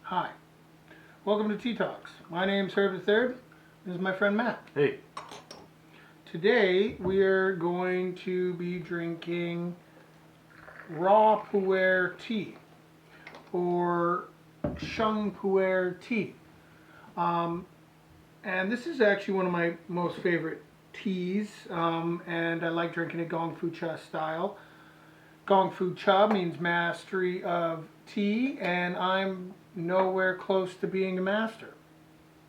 Hi, welcome to Tea Talks. My name's Herb III. This is my friend Matt. Hey. Today we are going to be drinking raw pu'er tea or Sheng pu'er tea. And this is actually one of my most favorite teas, and I like drinking it Gong Fu cha style. Gong Fu cha means mastery of tea, and I'm nowhere close to being a master.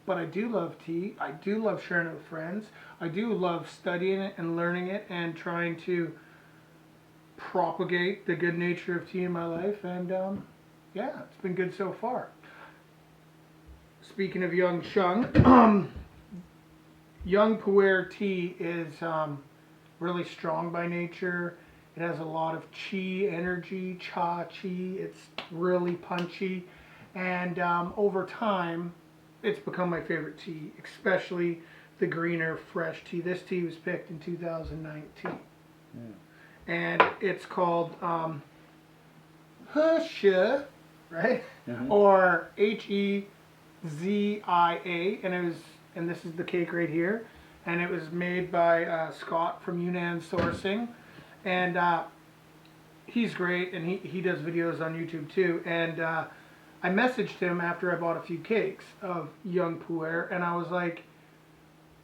But I do love tea. I do love sharing it with friends. I do love studying it and learning it and trying to propagate the good nature of tea in my life. And yeah, it's been good so far. Speaking of young Sheng, young pu'er tea is really strong by nature. It has a lot of qi energy, cha qi. It's really punchy. And over time, it's become my favorite tea, especially the greener, fresh tea. This tea was picked in 2019. And it's called Hezia, right? Mm-hmm. Or Hezia, and this is the cake right here. And it was made by Scott from Yunnan Sourcing. And he's great, and he does videos on YouTube too. And I messaged him after I bought a few cakes of young pu'er, and I was like,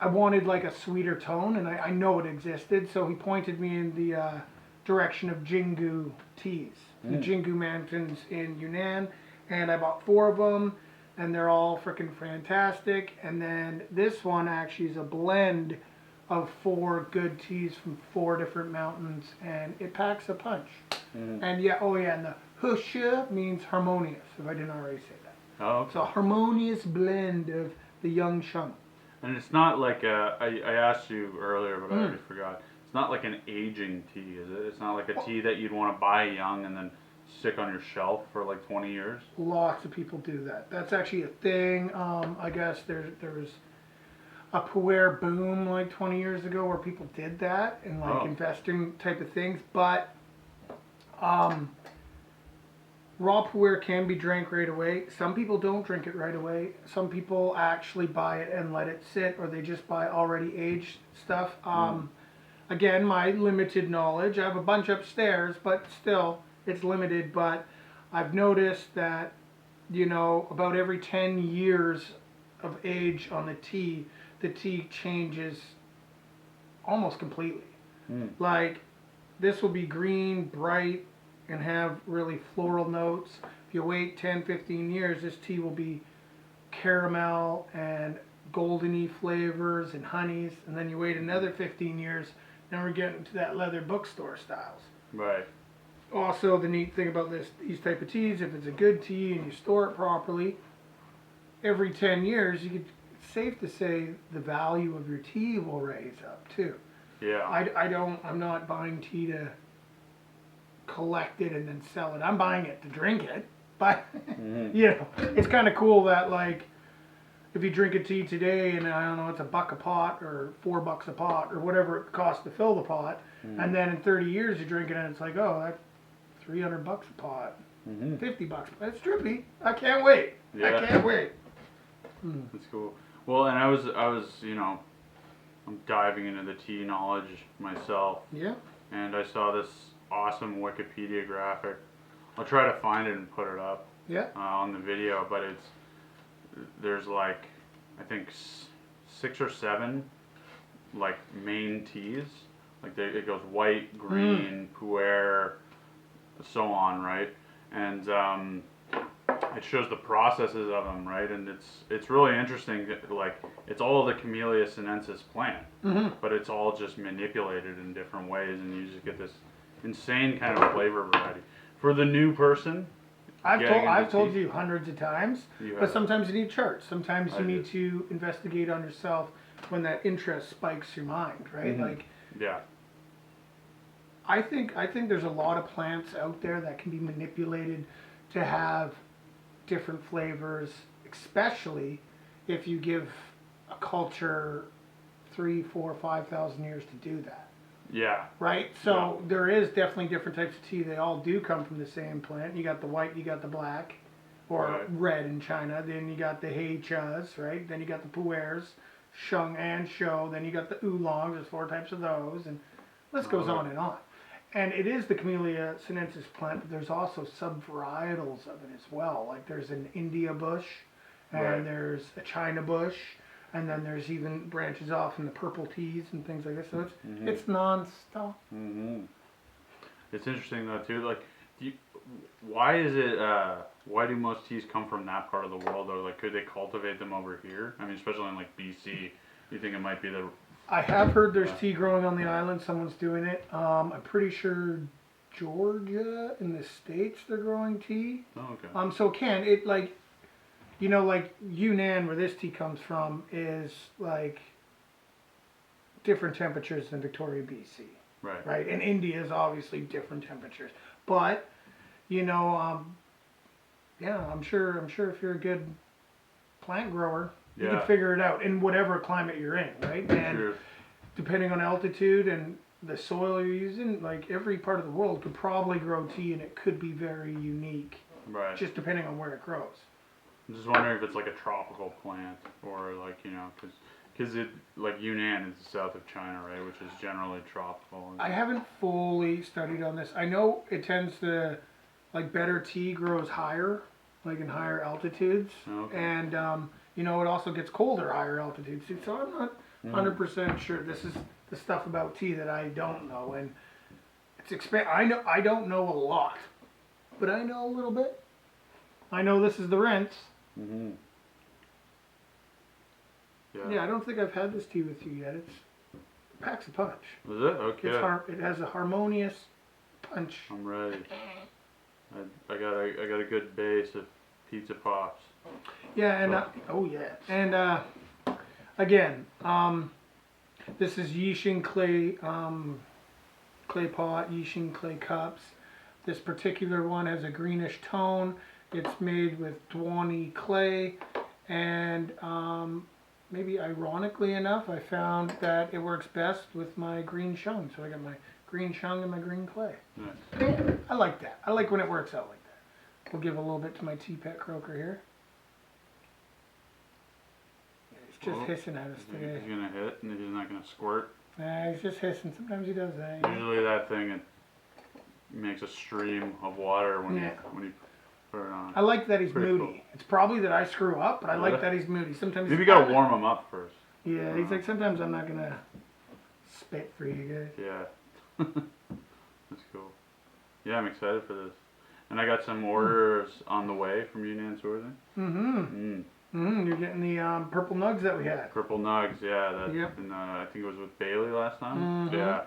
I wanted like a sweeter tone, and I know it existed, so he pointed me in the direction of Jingu teas, the Jingu mountains in Yunnan, and I bought 4 of them, and they're all freaking fantastic. And then this one actually is a blend of 4 good teas from 4 different mountains, and it packs a punch. And yeah, and the Hezia means harmonious, if I didn't already say that. Oh, okay. It's a harmonious blend of the young Sheng. And it's not like I asked you earlier, but I already forgot. It's not like an aging tea, is it? It's not like a tea that you'd want to buy young and then stick on your shelf for like 20 years? Lots of people do that. That's actually a thing. I guess there was a pu'er boom like 20 years ago where people did that and like investing type of things. But raw pu'er can be drank right away. Some people don't drink it right away. Some people actually buy it and let it sit, or they just buy already aged stuff. Again, my limited knowledge. I have a bunch upstairs, but still, it's limited. But I've noticed that, about every 10 years of age on the tea changes almost completely. Like, this will be green, bright, and have really floral notes. If you wait 10, 15 years, this tea will be caramel and goldeny flavors and honeys. And then you wait another 15 years, then we're getting to that leather bookstore styles. Right. Also, the neat thing about these type of teas, if it's a good tea and you store it properly, every 10 years, it's safe to say the value of your tea will raise up too. Yeah. I'm not buying tea to collect it and then sell it. I'm buying it to drink it. But it's kind of cool that, like, if you drink a tea today and I don't know, it's $1 a pot or $4 a pot or whatever it costs to fill the pot, and then in 30 years you drink it and it's like, oh, that's $300 a pot, $50. It's trippy. I can't wait. Yeah. I can't wait. That's cool. Well, and I was I'm diving into the tea knowledge myself. Yeah. And I saw this awesome Wikipedia graphic. I'll try to find it and put it up. Yeah. On the video, but there's like, I think 6 or 7 like main teas. Like it goes white, green, pu'er, so on, right? And it shows the processes of them, right? And it's really interesting. Like, it's all the Camellia sinensis plant, but it's all just manipulated in different ways, and you just get this insane kind of flavor variety. For the new person, I've told you hundreds of times, but sometimes you need charts. Sometimes you need to investigate on yourself when that interest spikes your mind, right? Like, yeah. I think there's a lot of plants out there that can be manipulated to have different flavors, especially if you give a culture 3, 4, 5,000 years to do that. Yeah. Right? So there is definitely different types of tea. They all do come from the same plant. You got the white, you got the black. or red in China. Then you got the Hezias, right? Then you got the Pu'ers, Sheng and Shou. Then you got the Oolongs. There's 4 types of those, and list goes on and on. And it is the Camellia sinensis plant, but there's also sub-varietals of it as well. Like there's an India bush, and there's a China bush, and then there's even branches off in the purple teas and things like this. So it's non-stop. It's interesting though too. Like, why is it? Why do most teas come from that part of the world? Or like, could they cultivate them over here? I mean, especially in like BC, you think it might be the. I have heard there's tea growing on the island. Someone's doing it. I'm pretty sure Georgia in the States they're growing tea. Oh, okay. So it like, you know, like Yunnan where this tea comes from is like different temperatures than Victoria, BC. Right. Right. And India is obviously different temperatures. But, you know, yeah, I'm sure if you're a good plant grower, you can figure it out in whatever climate you're in, right? And depending on altitude and the soil you're using, like every part of the world could probably grow tea, and it could be very unique. Right. Just depending on where it grows. I'm just wondering if it's like a tropical plant or like, you know, because it like Yunnan is the south of China, right, which is generally tropical. I haven't fully studied on this. I know it tends to, like better tea grows higher, like in higher altitudes, and you know, it also gets colder higher altitudes too. So I'm not 100% sure. This is the stuff about tea that I don't know, and it's I don't know a lot, but I know a little bit. I know this is the rinse. Yeah, I don't think I've had this tea with you yet. It packs a punch. Is it? Okay. It has a harmonious punch. I'm ready. I got a good base of pizza pops. Yeah, and oh yeah, and again, this is Yixing clay clay pot, Yixing clay cups. This particular one has a greenish tone. It's made with Duani clay, and maybe ironically enough, I found that it works best with my green Sheng. So I got my green Sheng and my green clay. Nice. Yeah, I like that. I like when it works out like that. We'll give a little bit to my tea pet croaker here. He's just hissing at us today. He's gonna hit, and he's not gonna squirt. Nah, he's just hissing. Sometimes he does that. Usually that thing it makes a stream of water when you put it on. I like that he's moody. Cool. It's probably that I screw up, but I like that he's moody. Sometimes maybe you gotta warm him up first. Yeah, he's like, sometimes I'm not gonna spit for you guys. Yeah. That's cool. Yeah, I'm excited for this. And I got some orders on the way from Yunnan Sourcing. You're getting the purple nugs that we had. Purple nugs, yeah. That, and, I think it was with Bailey last time. Yeah,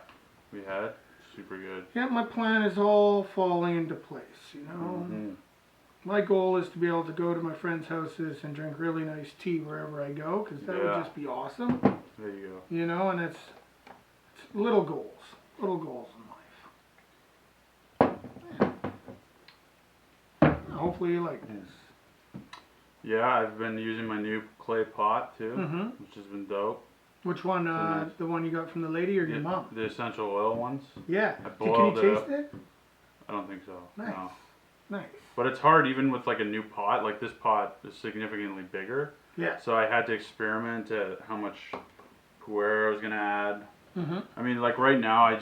we had. Super good. Yeah, my plan is all falling into place, you know. My goal is to be able to go to my friends' houses and drink really nice tea wherever I go, because that would just be awesome. There you go. You know, and it's little goals in life. Yeah. Hopefully you like this. Yeah, I've been using my new clay pot too, which has been dope. Which one? The one you got from the lady or your mom? The essential oil ones. Yeah. Can you taste it? I don't think so. Nice. No. Nice. But it's hard even with like a new pot. Like this pot is significantly bigger. Yeah. So I had to experiment at how much pu'er I was gonna add. I mean, like right now, at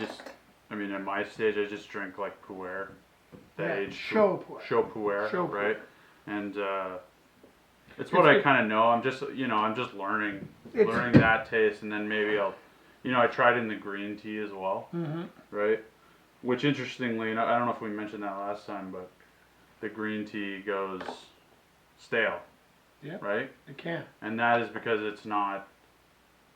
my stage, I just drink like pu'er. Shou pu'er, right? And it's what I kind of know. I'm just learning that taste, and then maybe I'll, I tried in the green tea as well, right? Which interestingly, and I don't know if we mentioned that last time, but the green tea goes stale. Yeah. Right? It can. And that is because it's not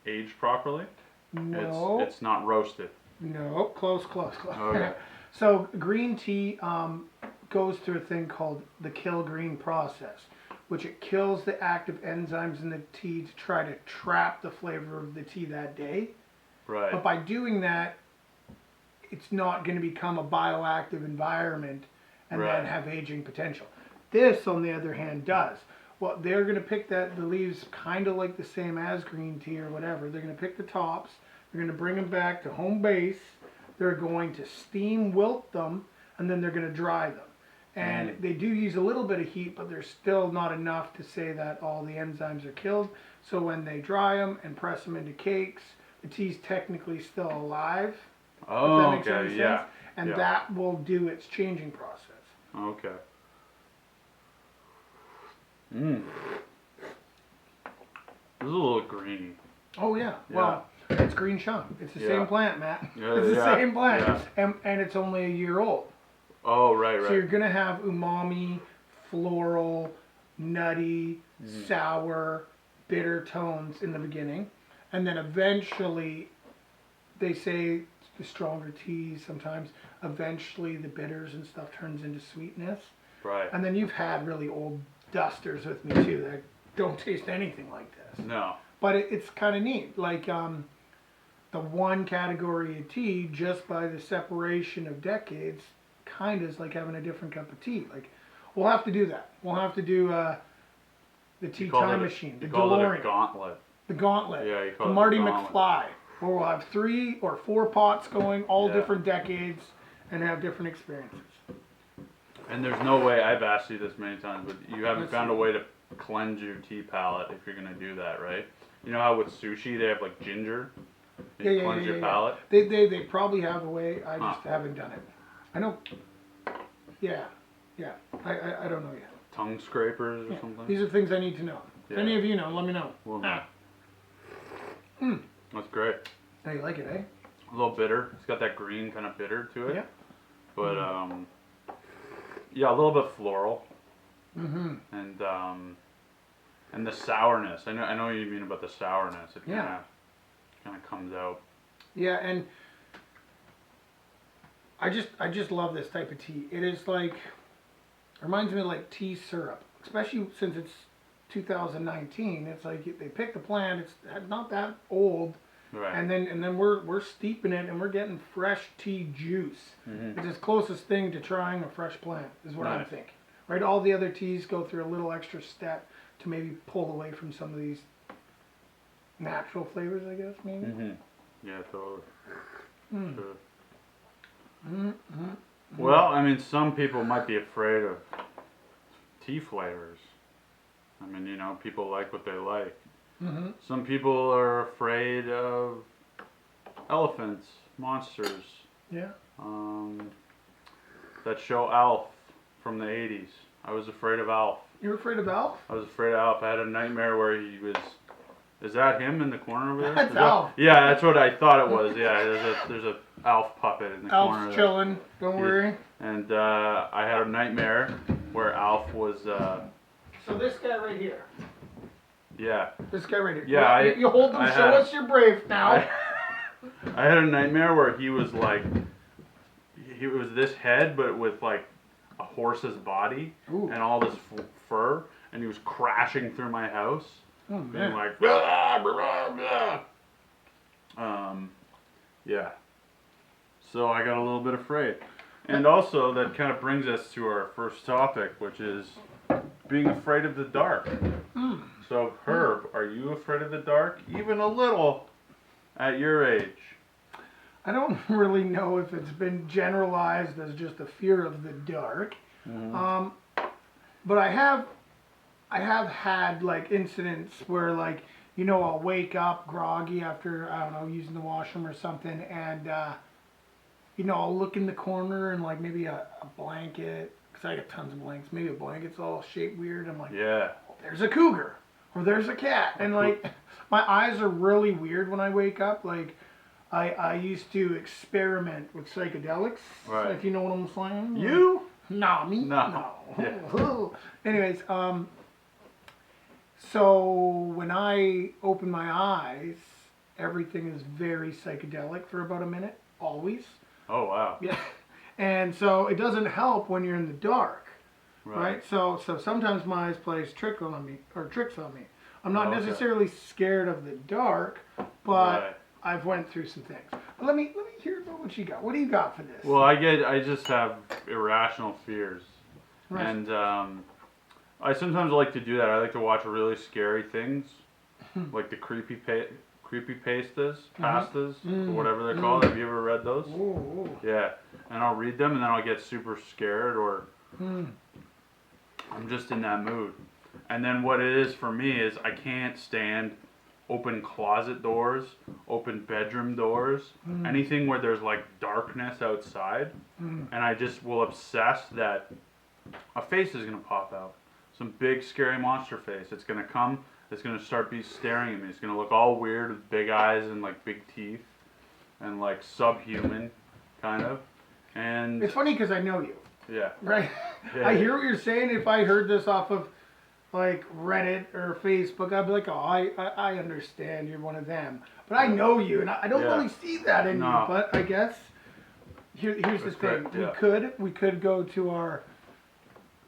aged properly. No. It's not roasted. No. Close. Okay. So green tea goes through a thing called the kill green process, which it kills the active enzymes in the tea to try to trap the flavor of the tea that day. Right. But by doing that, it's not going to become a bioactive environment and then have aging potential. This, on the other hand, does. Well, they're going to pick the leaves kind of like the same as green tea or whatever. They're going to pick the tops. They're going to bring them back to home base. They're going to steam wilt them, and then they're going to dry them. And they do use a little bit of heat, but there's still not enough to say that all the enzymes are killed. So when they dry them and press them into cakes, the tea's technically still alive. Oh, if that makes okay, any sense. yeah. And yeah. that will do its changing process. Okay. Mmm. This is a little greeny. Oh yeah. Well, it's green Sheng. It's the same plant, Matt. Yeah, it's the same plant, yeah. and it's only a year old. Oh, right. So you're gonna have umami, floral, nutty, sour, bitter tones in the beginning, and then eventually, they say the stronger teas sometimes. Eventually, the bitters and stuff turns into sweetness. Right. And then you've had really old dusters with me too that don't taste anything like this. No. But it's kind of neat. Like the one category of tea, just by the separation of decades, kind of is like having a different cup of tea. Like, we'll have to do that. We'll have to do the tea time machine, the DeLorean, gauntlet. the gauntlet, Yeah, you call the it Marty the gauntlet. McFly, where we'll have 3 or 4 pots going, all different decades, and have different experiences. And there's no way, I've asked you this many times, but you haven't found a way to cleanse your tea palate if you're going to do that, right? You know how with sushi they have like ginger? Yeah, cleanse your palate? They probably have a way, I just haven't done it. I know, yeah, I don't know yet. Tongue scrapers or something? These are things I need to know. If any of you know, let me know. Well, That's great. Now you like it, eh? A little bitter. It's got that green kind of bitter to it. Yeah. But yeah, a little bit floral. Mm-hmm. And the sourness. I know what you mean about the sourness. It kind of comes out. Yeah, and I just love this type of tea. It is like, reminds me of like tea syrup, especially since it's 2019. It's like they pick the plant. It's not that old. Right. And then we're steeping it and we're getting fresh tea juice. It's the closest thing to trying a fresh plant is what I'm thinking. Right? All the other teas go through a little extra step to maybe pull away from some of these natural flavors, I guess, maybe. Yeah, totally. Sure. Well, I mean, some people might be afraid of tea flavors. I mean, you know, people like what they like. Some people are afraid of elephants, monsters. Yeah. That show Alf from the 80s. I was afraid of Alf. You were afraid of Alf? I was afraid of Alf. I had a nightmare where he was... Is that him in the corner over there? That's Alf. Yeah, that's what I thought it was. Yeah, there's a Alf puppet in the corner. Alf's chilling. Don't worry. And I had a nightmare where Alf was... So this guy right here. Yeah. This guy right here. Yeah, you hold them, show us you're brave now. I had a nightmare where he was like... He was this head, but with like a horse's body. Ooh. And all this fur. And he was crashing through my house. Oh, Being man. like, blah, blah, blah. Yeah. So I got a little bit afraid. And also, that kind of brings us to our first topic, which is being afraid of the dark. So, Herb, are you afraid of the dark? Even a little at your age? I don't really know if it's been generalized as just a fear of the dark. But I have had like incidents where, like, you know, I'll wake up groggy after, I don't know, using the washroom or something, and you know, I'll look in the corner and like maybe a blanket, because I got tons of blankets, maybe a blanket's all shaped weird. I'm like, Yeah. oh, there's a cougar or there's a cat, and like my eyes are really weird when I wake up. Like I used to experiment with psychedelics, Right. if you know what I'm saying. You? Nah, me? No. No. Anyways, so when I open my eyes, everything is very psychedelic for about a minute, always. Oh, wow. Yeah. And so it doesn't help when you're in the dark, right? So sometimes my eyes plays tricks on me. I'm not necessarily scared of the dark, but I've went through some things. But let me hear about what you got. What do you got for this? Well, I just have irrational fears. Right. And I sometimes like to do that. I like to watch really scary things, like the creepypastas, or whatever they're called. Have you ever read those? Ooh. Yeah. And I'll read them, and then I'll get super scared, or I'm just in that mood. And then what it is for me is I can't stand open closet doors, open bedroom doors, anything where there's like darkness outside. And I just will obsess that a face is going to pop out. Some big scary monster face. It's going to come, it's going to start staring at me. It's going to look all weird with big eyes and like big teeth and like subhuman kind of. And it's funny because I know you. Yeah. Right? Yeah. I hear what you're saying. If I heard this off of like Reddit or Facebook, I'd be like, oh, I understand. You're one of them. But I know you, and I don't really see that in you. But I guess here's the thing. We could go to our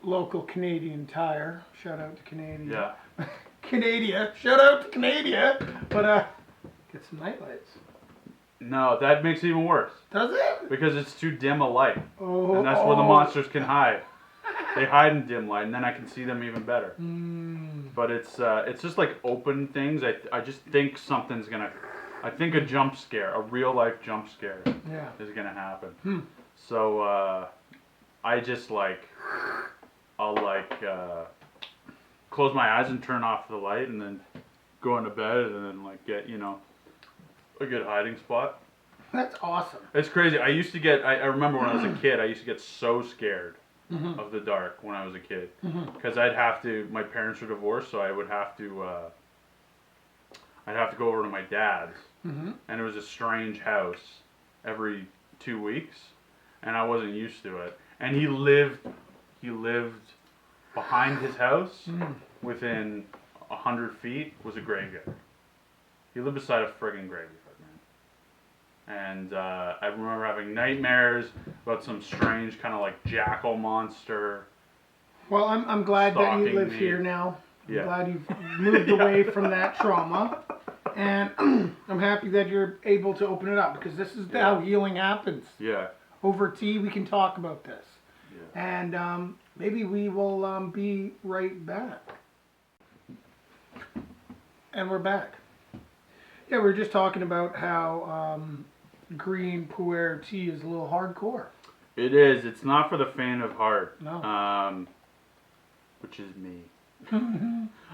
local Canadian Tire. Shout out to Canadian. Yeah. Canada. Shout out to Canada. But get some nightlights. No, that makes it even worse. Does it? Because it's too dim a light. Oh, and that's where the monsters can hide. They hide in dim light, and then I can see them even better. But it's just like open things. I just think something's gonna. I think a jump scare, a real life jump scare, is gonna happen. So I just like, I'll like close my eyes and turn off the light, and then go into bed, and then like get a good hiding spot. That's awesome. It's crazy. I used to get. I remember when I was a kid, I used to get so scared of the dark when I was a kid, because I'd have to. My parents were divorced, so I would have to. I'd have to go over to my dad's, and it was a strange house every 2 weeks, and I wasn't used to it. And he lived behind his house, within 100 feet was a graveyard. He lived beside a friggin' graveyard. And I remember having nightmares about some strange kind of like jackal monster. Well, I'm glad that you live here now. I'm glad you've moved away from that trauma. And I'm happy that you're able to open it up, because this is how healing happens. Yeah. Over tea, we can talk about this. Yeah. And maybe we will be right back. And we're back. Yeah, we were just talking about how green pu'er tea is a little hardcore. It is. It's not for the faint of heart. No. Which is me.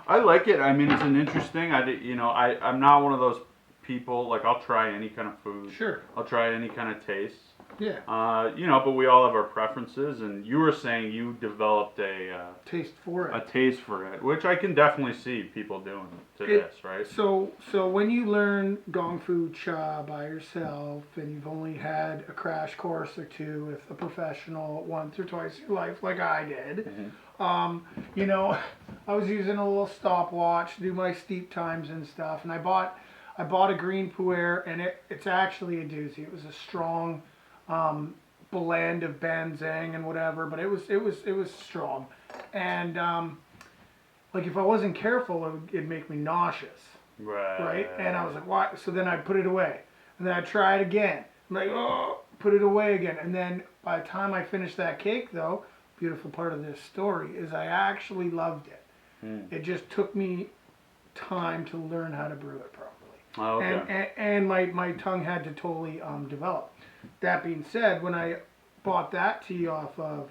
I like it. I mean, it's an interesting. I'm not one of those people. Like, I'll try any kind of food. Sure. I'll try any kind of taste. Yeah. But we all have our preferences, and you were saying you developed a taste for it. A taste for it, which I can definitely see people doing this, right? So when you learn Gong Fu Cha by yourself, and you've only had a crash course or two with a professional once or twice in your life, like I did, I was using a little stopwatch to do my steep times and stuff, and I bought a green pu'er, and it's actually a doozy. It was a strong blend of banzang and whatever, but it was strong, and like if I wasn't careful, it'd make me nauseous. Right. And I was like, why? So then I'd put it away, and then I'd try it again. I'm like, oh, put it away again, and then by the time I finished that cake, though, beautiful part of this story is I actually loved it. It just took me time to learn how to brew it properly. Oh, okay. And my tongue had to totally develop. That being said, when I bought that tea off of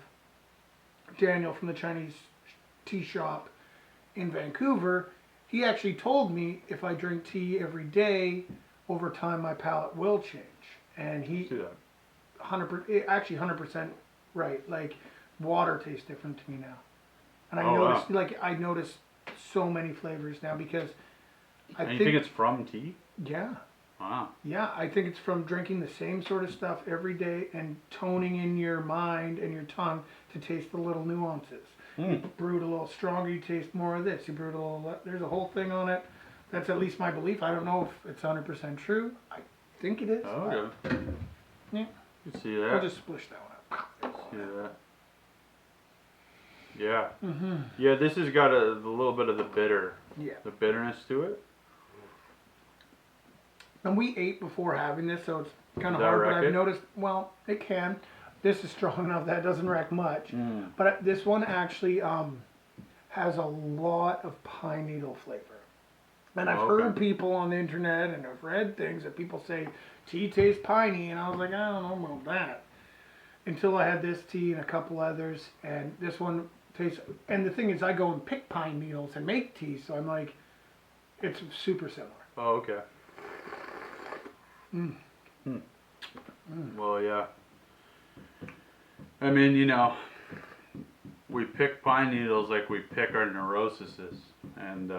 Daniel from the Chinese tea shop in Vancouver, he actually told me if I drink tea every day, over time my palate will change. And he, 100% right. Like, water tastes different to me now. And I noticed so many flavors now, because you think it's from tea? Yeah. Wow. Yeah, I think it's from drinking the same sort of stuff every day and toning in your mind and your tongue to taste the little nuances. You brewed a little stronger, you taste more of this. You brewed a little, there's a whole thing on it. That's at least my belief. I don't know if it's 100% true. I think it is. Oh, okay. Yeah. You can see that. I'll just splish that one up. See that. Yeah. Yeah, this has got a little bit of the bitterness to it. And we ate before having this, so it's kind of hard, but I've noticed, well, it can. This is strong enough that it doesn't wreck much. But this one actually has a lot of pine needle flavor. And I've heard people on the internet, and I've read things that people say tea tastes piney, and I was like, I don't know about that. until I had this tea and a couple others, and this one tastes. And the thing is, I go and pick pine needles and make tea, so I'm like, it's super similar. Oh, okay. Well, yeah. I mean, you know, we pick pine needles like we pick our neuroses, and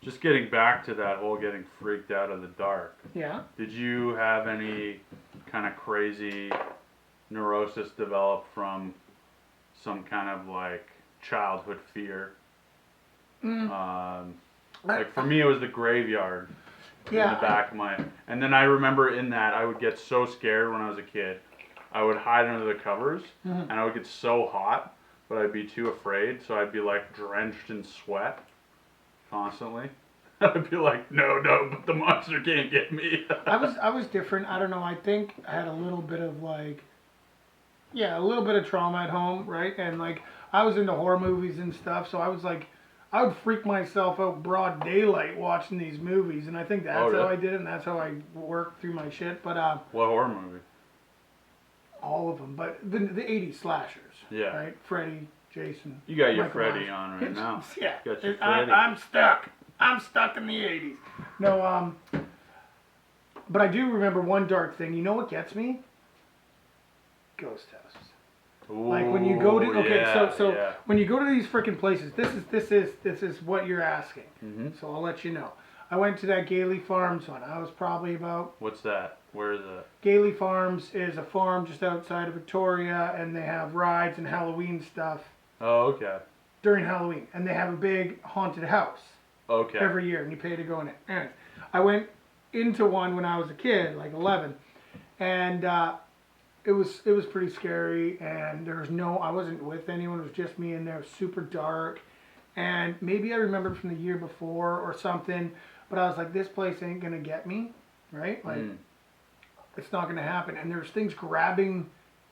just getting back to that whole getting freaked out of the dark. Yeah. Did you have any kind of crazy neurosis develop from some kind of like childhood fear? Like for me, it was the graveyard in the back of my. And then I remember in that I would get so scared when I was a kid. I would hide under the covers, and I would get so hot, but I'd be too afraid, so I'd be like drenched in sweat constantly. I'd be like, no, but the monster can't get me. I was different. I don't know. I think I had a little bit of like, a little bit of trauma at home, right? And like, I was into horror movies and stuff, so I was like, I would freak myself out broad daylight watching these movies, and I think that's how I did it, and that's how I worked through my shit. But what horror movie? All of them, but the 80s slashers. Yeah. Right? Freddy, Jason. You got your Michael Freddy Myers. on right now. Yeah. Got your Freddy. I'm stuck. I'm stuck in the 80s. No, but I do remember one dark thing. You know what gets me? Ghost houses. Ooh, Like when you go to yeah. when you go to these freaking places, this is what you're asking. Mm-hmm. So I'll let you know. I went to that Gailey Farms one. I was probably about. What's that? Where is it? Gailey Farms is a farm just outside of Victoria, and they have rides and Halloween stuff. Oh, okay. During Halloween, and they have a big haunted house. Okay. Every year, and you pay to go in it. Anyways, I went into one when I was a kid, like 11, and it was pretty scary. And I wasn't with anyone. It was just me in there. It was super dark, and maybe I remembered from the year before or something. But I was like, this place ain't gonna get me, right? Like, it's not gonna happen. And there's things grabbing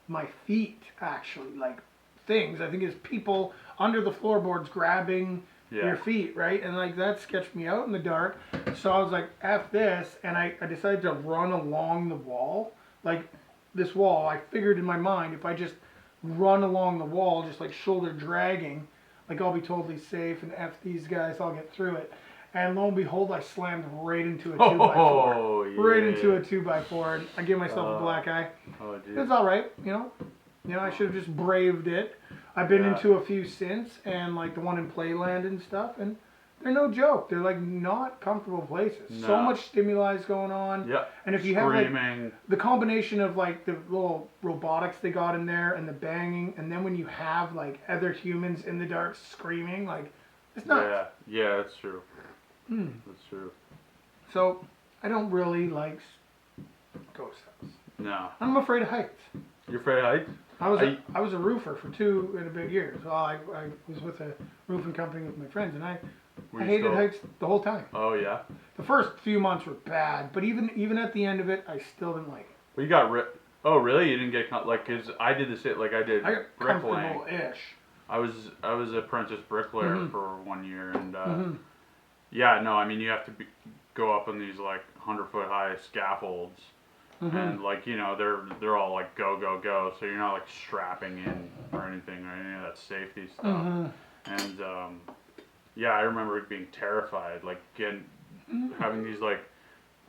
my feet, actually, like things. I think it's people under the floorboards grabbing your feet, right? And like that sketched me out in the dark. So I was like, F this, and I decided to run along the wall. Like this wall, I figured in my mind, if I just run along the wall, just like shoulder dragging, like I'll be totally safe, and F these guys, I'll get through it. And lo and behold, I slammed right into a 2x4. Yeah. Right into a 2x4, and I gave myself a black eye. Oh, dude. It was alright, you know, I should have just braved it. I've been into a few since, and like the one in Playland and stuff, and they're no joke. They're like not comfortable places. No. So much stimuli is going on. Yeah. And if you have like the combination of like the little robotics they got in there and the banging, and then when you have like other humans in the dark screaming, like it's nuts. Yeah, that's true. That's true. So I don't really like ghost houses. No. I'm afraid of heights. You're afraid of heights? I was a roofer for 2 and a bit years. Well, I was with a roofing company with my friends, and I hated heights the whole time. Oh yeah. The first few months were bad, but even at the end of it, I still didn't like it. Well, you got Oh really? You didn't get like? Cause I did the shit like I did. I got comfortable-ish. I was apprentice bricklayer for 1 year, and yeah, no, I mean you have to go up on these like 100-foot high scaffolds. And like they're all like go, so you're not like strapping in or anything or any of that safety stuff. And yeah, I remember being terrified, like having these like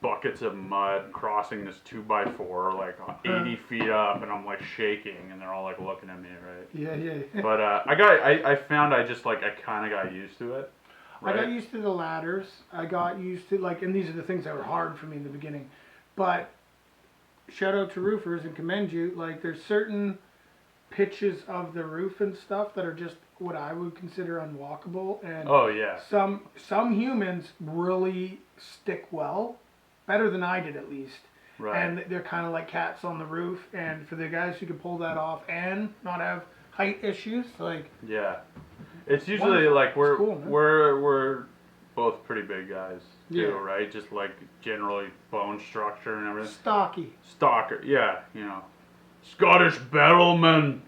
buckets of mud crossing this 2x4 like 80 feet up, and I'm like shaking, and they're all like looking at me, right? Yeah. But I found I kind of got used to it. Right? I got used to the ladders. I got used to like, and these are the things that were hard for me in the beginning, but. Shout out to roofers and commend you. Like there's certain pitches of the roof and stuff that are just what I would consider unwalkable. And some humans really stick well, better than I did at least. Right. And they're kind of like cats on the roof. And for the guys who can pull that off and not have height issues, like it's usually like we're cool, we're both pretty big guys too, Yeah. right? Just like generally bone structure and everything. stocky. Stalker, yeah, Scottish battleman.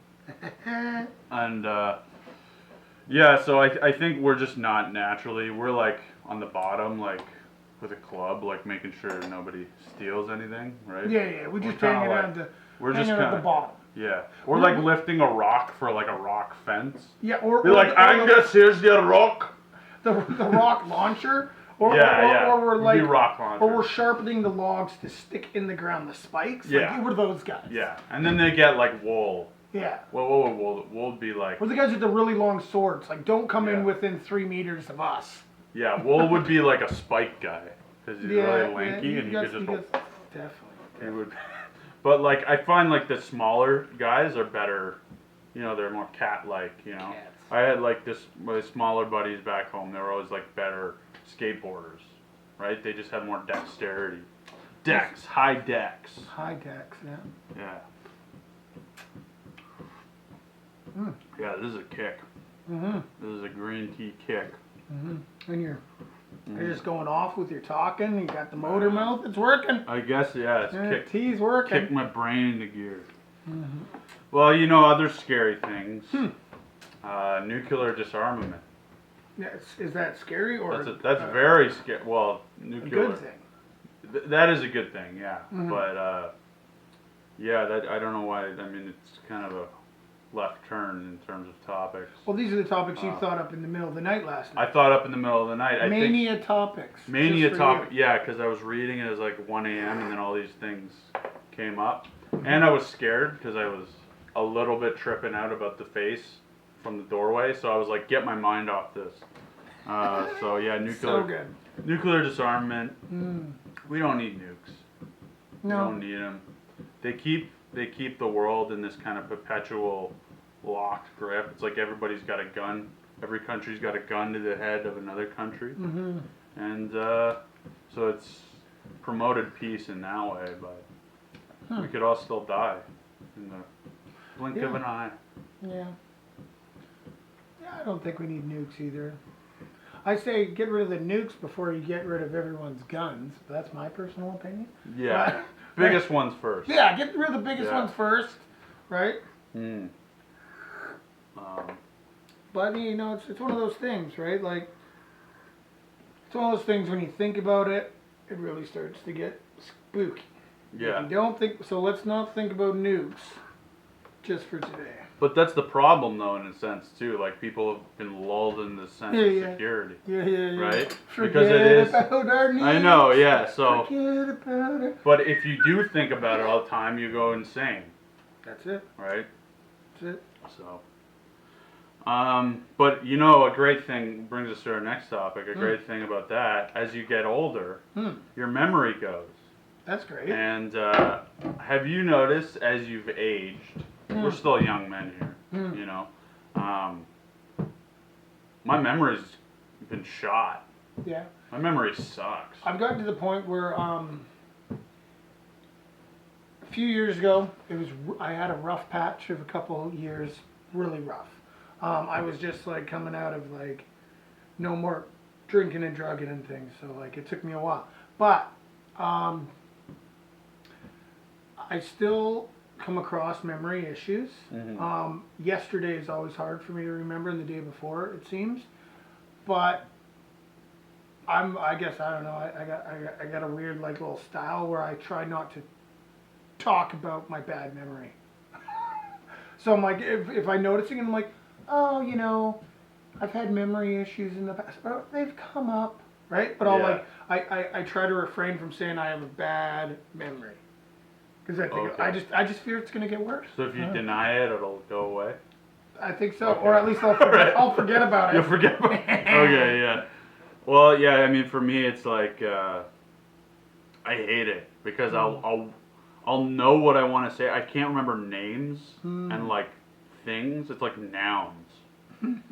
And yeah, so I think we're just not naturally. We're like on the bottom, like with a club, like making sure nobody steals anything, right? Yeah. We just hang it at the bottom. Yeah. Or like lifting a rock for like a rock fence. Yeah, or They're like, Angus, here's your rock. The rock launcher. Or we're like, rock launcher. Or we're sharpening the logs to stick in the ground, the spikes. Yeah. Like, we're those guys. Yeah. And then they get like wool. Yeah. What would wool be like? We're the guys with the really long swords. Like, don't come in within 3 meters of us. Yeah, wool would be like a spike guy. Because he's really lanky and he could just go. Definitely. He would. But like, I find like the smaller guys are better. You know, they're more cat-like, you know. Cats. I had like my smaller buddies back home. They were always like better skateboarders, right? They just have more dexterity. High dex. High dex, yeah. Yeah. Yeah, this is a kick. This is a green tea kick. And you're just going off with your talking. You got the motor mouth. It's working. I guess, yeah, it's tea's working. Kick my brain into gear. Well, you know, other scary things. Nuclear disarmament. Yeah, is that scary or? That's very scary. Well, nuclear. A good thing. That is a good thing, yeah. But yeah, I don't know why. I mean, it's kind of a left turn in terms of topics. Well, these are the topics you thought up in the middle of the night last night. I thought up in the middle of the night. Mania topics. Mania topic. Yeah, because I was reading it. It was like 1 a.m. and then all these things came up, and I was scared because I was a little bit tripping out about the face from the doorway. So I was like, get my mind off this. So yeah, nuclear disarmament. We don't need nukes. No. We don't need them. They keep the world in this kind of perpetual locked grip. It's like everybody's got a gun. Every country's got a gun to the head of another country. And so it's promoted peace in that way, but we could all still die in the blink of an eye. Yeah. Yeah, I don't think we need nukes either. I say get rid of the nukes before you get rid of everyone's guns. But that's my personal opinion. Yeah. Biggest ones first. Yeah, get rid of the biggest ones first, right? But you know, it's one of those things, right? Like, it's one of those things when you think about it, it really starts to get spooky. Yeah. If you don't think so. Let's not think about nukes just for today. But that's the problem, though, in a sense, too. Like, people have been lulled in this sense of security. Yeah. Right? Forget because it is. About our needs. I know, yeah. So. Forget about it. But if you do think about it all the time, you go insane. That's it. Right? That's it. So. But you know, a great thing brings us to our next topic. A great thing about that, as you get older, your memory goes. That's great. And have you noticed as you've aged? We're still young men here, you know. My memory's been shot. Yeah. My memory sucks. I've gotten to the point where a few years ago, I had a rough patch of a couple of years, really rough. I was just like coming out of like no more drinking and drugging and things, so like it took me a while. But I still come across memory issues. Yesterday is always hard for me to remember, and the day before, it seems. But I guess I don't know. I got a weird like little style where I try not to talk about my bad memory. So I'm like, if I notice it, I'm like, oh, you know, I've had memory issues in the past. Oh, they've come up, right? But I'll like, I try to refrain from saying I have a bad memory. Because I think I just fear it's gonna get worse. So if you deny it, it'll go away. I think so, or at least I'll forget about it. You'll forget about it. Okay, yeah. Well, yeah. I mean, for me, it's like I hate it because I'll know what I want to say. I can't remember names and like things. It's like nouns.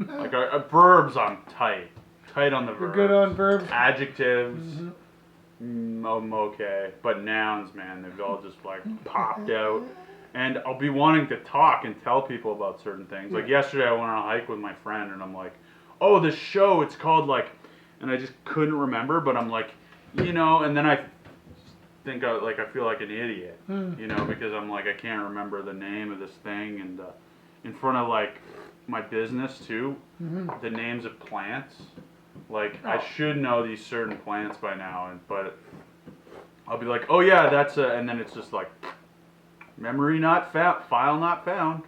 Like verbs, I'm tight on the verbs. You're good on verbs. Adjectives. I'm okay, but nouns, man, they've all just like popped out, and I'll be wanting to talk and tell people about certain things. Like yesterday, I went on a hike with my friend, and I'm like, "Oh, this show, it's called like," and I just couldn't remember, but I'm like, you know, and then I think I feel like an idiot, you know, because I'm like I can't remember the name of this thing, and in front of like my business too, the names of plants. Like, I should know these certain plants by now, but I'll be like, oh yeah, that's and then it's just like, memory not found, file not found.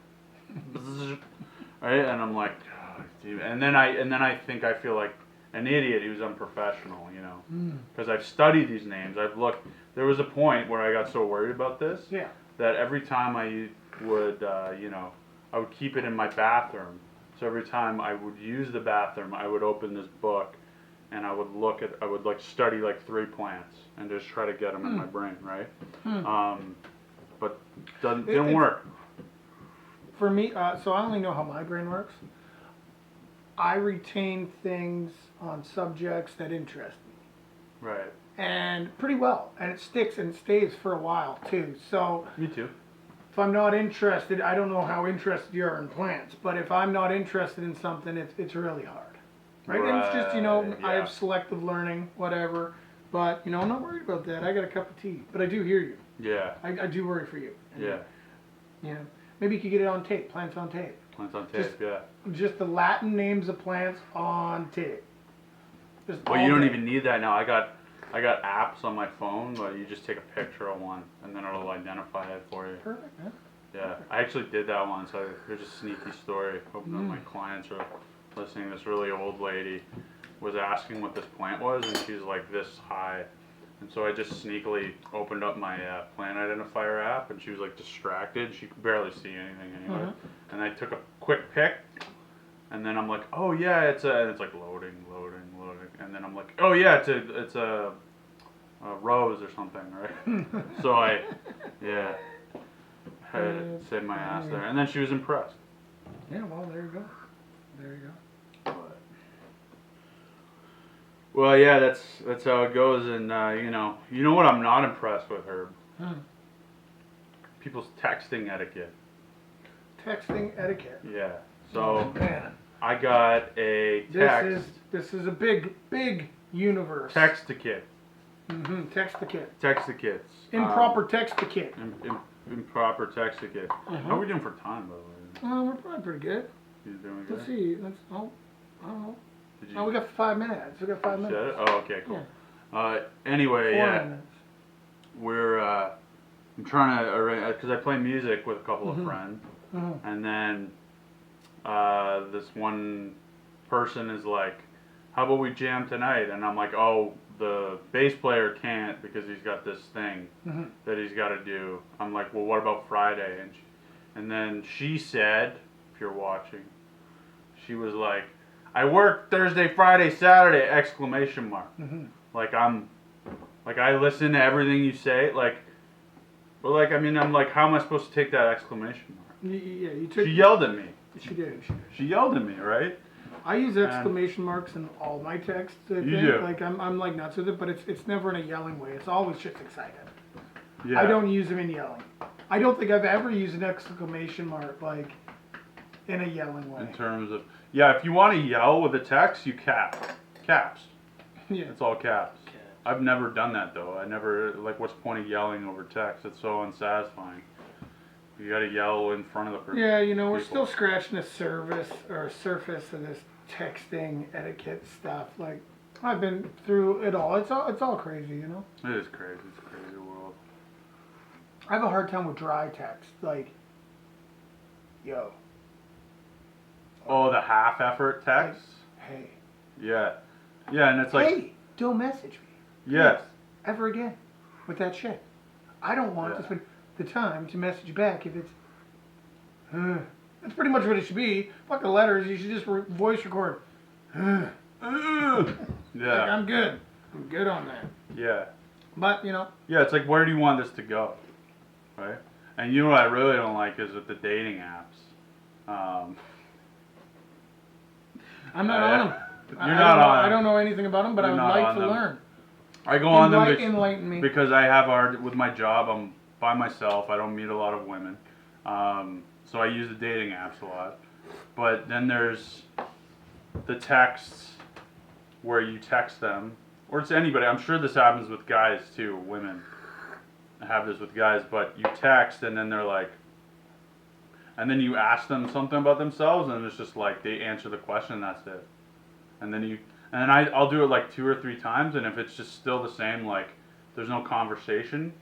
Right? And I'm like, oh, dude. And then I think I feel like an idiot who's unprofessional, you know, because I've studied these names. I've looked. There was a point where I got so worried about this that every time I would, you know, I would keep it in my bathroom. So every time I would use the bathroom, I would open this book, and I would like study like 3 plants and just try to get them in my brain, right? But didn't work. For me, so I only know how my brain works. I retain things on subjects that interest me. Right. And pretty well, and it sticks and stays for a while too. So me too. If I'm not interested, I don't know how interested you are in plants, but if I'm not interested in something, it's really hard, right? And it's just, you know, I have selective learning, whatever, but you know, I'm not worried about that. I got a cup of tea, but I do hear you. Yeah. I do worry for you. And, yeah. Yeah. Maybe you could get it on tape. Plants on tape. Plants on tape. Yeah. Just the Latin names of plants on tape. Well, you don't even need that now. I got apps on my phone, but you just take a picture of one, and then it'll identify it for you. Perfect, man. Yeah, perfect. I actually did that once. Here's a sneaky story. Hoping that my clients are listening. This really old lady was asking what this plant was, and she's like this high. And so I just sneakily opened up my plant identifier app, and she was like distracted. She could barely see anything anyway. And I took a quick pic, and then I'm like, oh yeah, and it's like loading. And then I'm like, oh yeah, it's a rose or something, right? So I saved my ass there. And then she was impressed. Yeah, well, there you go. There you go. Well, yeah, that's how it goes. And you know what I'm not impressed with, Herb? People's texting etiquette. Texting etiquette. Yeah. So I got a text. This is a big universe. Text-a-kit. Text-a-kit. Text-a-kits. Improper text-a-kit. Improper text-a-kit. How are we doing for time, by the way? We're probably pretty good. You doing good? Let's see. I don't know. We got 5 minutes. We got 5 minutes. Oh, okay, cool. Yeah. Anyway, 4 minutes. We're I'm trying to arrange because I play music with a couple of friends, and then this one person is like, how about we jam tonight? And I'm like, oh, the bass player can't because he's got this thing that he's got to do. I'm like, well, what about Friday? And then she said, if you're watching, she was like, I work Thursday, Friday, Saturday, exclamation mark. Like I listen to everything you say, I'm like, how am I supposed to take that exclamation mark? Yeah, you took. She yelled at me. She did. She yelled at me, right? I use exclamation marks in all my texts. I think. You do. Like I'm like nuts with it, but it's never in a yelling way. It's always just excited. Yeah. I don't use them in yelling. I don't think I've ever used an exclamation mark like in a yelling way. In terms of if you want to yell with a text, you caps. Yeah. It's all caps. I've never done that though. I never what's the point of yelling over text? It's so unsatisfying. You gotta yell in front of the person. Yeah, we're still scratching the surface of this texting etiquette stuff. Like I've been through it all. It's all crazy, It is crazy. It's a crazy world. I have a hard time with dry text. Like, yo. Oh, the half effort text? Hey. Yeah. Yeah, and it's like, hey, don't message me. Yes. Ever again with that shit. I don't want to spend the time to message you back if it's. That's pretty much what it should be. Fuck the letters. You should just voice record. Yeah. Like, I'm good. I'm good on that. Yeah. But, Yeah, it's like, where do you want this to go? Right? And you know what I really don't like is with the dating apps. I'm not on them. You're not on them. I don't know anything about them, but I would like to learn. I go on them enlighten me. because I have with my job, I'm by myself. I don't meet a lot of women. So I use the dating apps a lot. But then there's the texts where you text them, or it's anybody. I'm sure this happens with guys too. Women have this with guys, but you text and then they're like, and then you ask them something about themselves, and it's just like they answer the question, and that's it. And then I'll do it like 2 or 3 times, and if it's just still the same, like there's no conversation,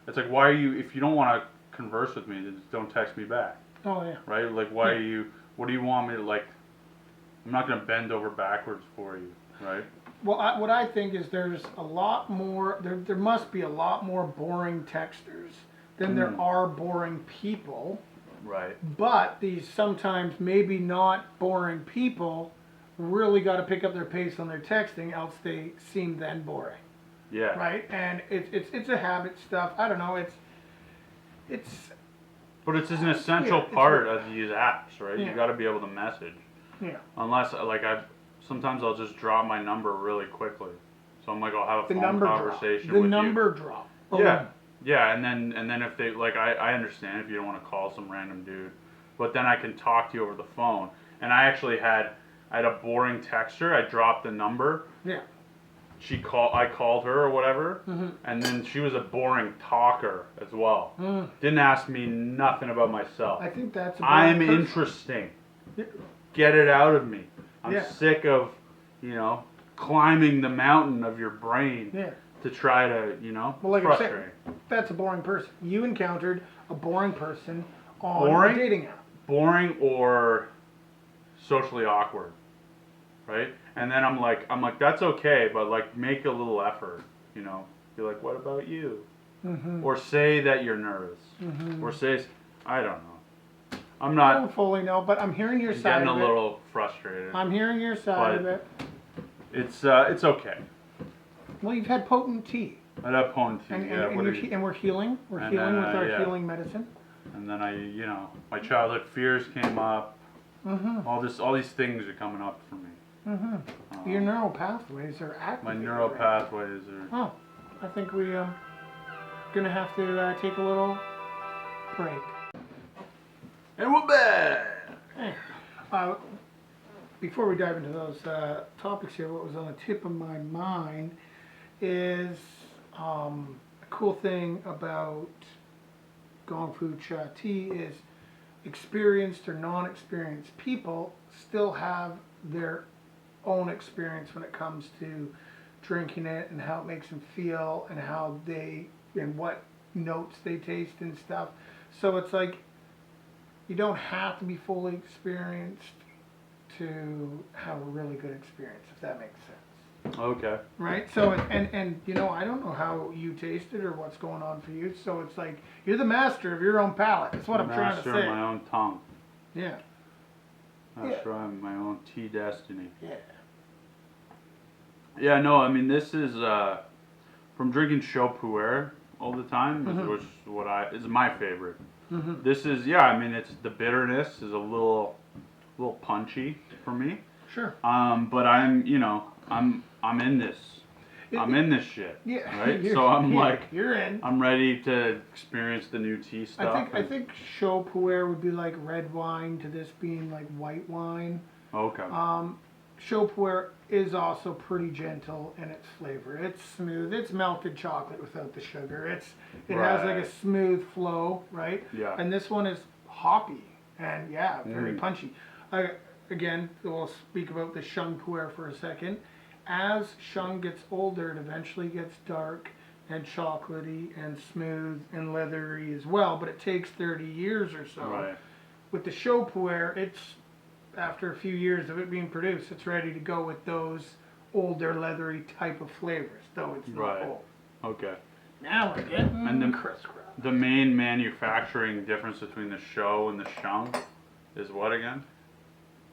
it's like, why are you, if you don't want to converse with me, just don't text me back. Oh yeah. Right? Like, why are you? What do you want me to like? I'm not gonna bend over backwards for you, right? Well, what I think is there's a lot more. There must be a lot more boring texters than there are boring people. Right. But these sometimes maybe not boring people really got to pick up their pace on their texting, else they seem then boring. Yeah. Right. And it's a habit stuff. I don't know. It's. But it's an essential part of these apps, right? Yeah. You got to be able to message. Yeah. Unless, like, sometimes I'll just drop my number really quickly. So I'm like, I'll have a phone conversation with you. The number drop. Yeah. Yeah, and then if they, like, I understand if you don't want to call some random dude, but then I can talk to you over the phone. And I actually had a boring texter. I dropped the number. Yeah. I called her or whatever, and then she was a boring talker as well. Didn't ask me nothing about myself. I think that's. I'm interesting. Get it out of me. I'm sick of, climbing the mountain of your brain to try to, frustrate. I said, that's a boring person. You encountered a boring person on a dating app. Boring or socially awkward, right? And then I'm like, that's okay, but like, make a little effort, Be like, what about you? Or say that you're nervous, or say, I don't know. I'm not. I don't fully know, but I'm hearing your side of it. Getting a little frustrated. I'm hearing your side of it. It's okay. Well, you've had potent tea. I had potent tea. And we're healing. We're healing with our healing medicine. And then my childhood fears came up. All these things are coming up for me. Your neural pathways are active. My neural pathways are. Oh, I think we're gonna have to take a little break. And we're back. Before we dive into those topics here, what was on the tip of my mind is a cool thing about Gong Fu Cha Tea is experienced or non-experienced people still have their own experience when it comes to drinking it and how it makes them feel and how and what notes they taste and stuff. So it's like you don't have to be fully experienced to have a really good experience, if that makes sense. Okay. Right? So, and I don't know how you taste it or what's going on for you, so it's like, you're the master of your own palate. That's what I'm trying to say. Master of my own tongue. Yeah. Master of my own tea destiny. Yeah. Yeah, no, I mean, this is, from drinking Hezia Pu'er all the time, which is my favorite. This is, it's the bitterness is a little punchy for me. Sure. But I'm in this. I'm in this shit. Yeah. Right? So I'm you're in. I'm ready to experience the new tea stuff. I think Hezia Pu'er would be like red wine to this being like white wine. Okay. Hezia Pu'er is also pretty gentle in its flavor. It's smooth. It's melted chocolate without the sugar. It has like a smooth flow, right? Yeah. And this one is hoppy and very punchy. Again, we'll speak about the Sheng Pu'er for a second. As Sheng gets older, it eventually gets dark and chocolatey and smooth and leathery as well, but it takes 30 years or so. Right. With the Hezia Pu'er, it's after a few years of it being produced, it's ready to go with those older leathery type of flavors, though it's not old. Okay. Now we're getting crisscross. The main manufacturing difference between the Show and the Sheng is what again?